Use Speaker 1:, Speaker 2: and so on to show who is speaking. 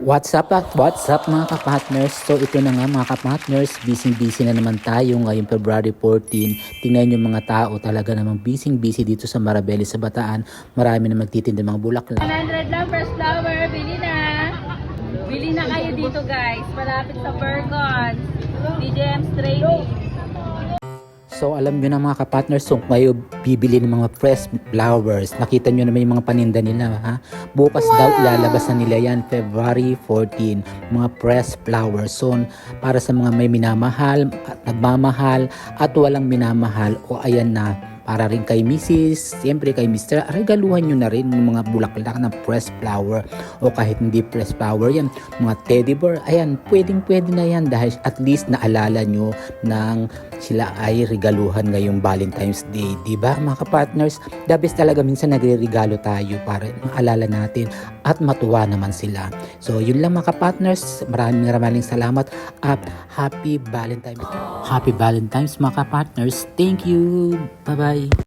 Speaker 1: What's up mga ka-partners? So ito na nga mga ka-partners, busy na naman tayo ngayong February 14. Tingnan yung mga tao talaga namang busy dito sa Marabeli sa Bataan. Marami na magtitinda mga bulaklak.
Speaker 2: 100 lang first flower, bili na! Bili na kayo dito guys, malapit sa Bergon, DJM's Trading.
Speaker 1: So alam nyo na mga ka-partners, kung kayo bibili ng mga fresh flowers, nakita nyo naman yung mga paninda nila ha. Bukas daw ilalabas na nila yan, February 14, mga fresh flowers. So para sa mga may minamahal, at nagmamahal, at walang minamahal, o ayan na, para rin kay Mrs. Siyempre kay Mr. Regaluhan nyo na rin ng mga bulaklak na fresh flower, o kahit hindi fresh flower yan, mga teddy bear, ayan, pwede na yan dahil at least naalala nyo ng sila ay regaluhan ngayong Valentine's Day, diba mga ka-partners? The best talaga minsan nagre-regalo tayo para maalala natin at matuwa naman sila. So yun lang mga ka-partners, maraming salamat at Happy Valentine's mga ka-partners. Thank you, bye bye.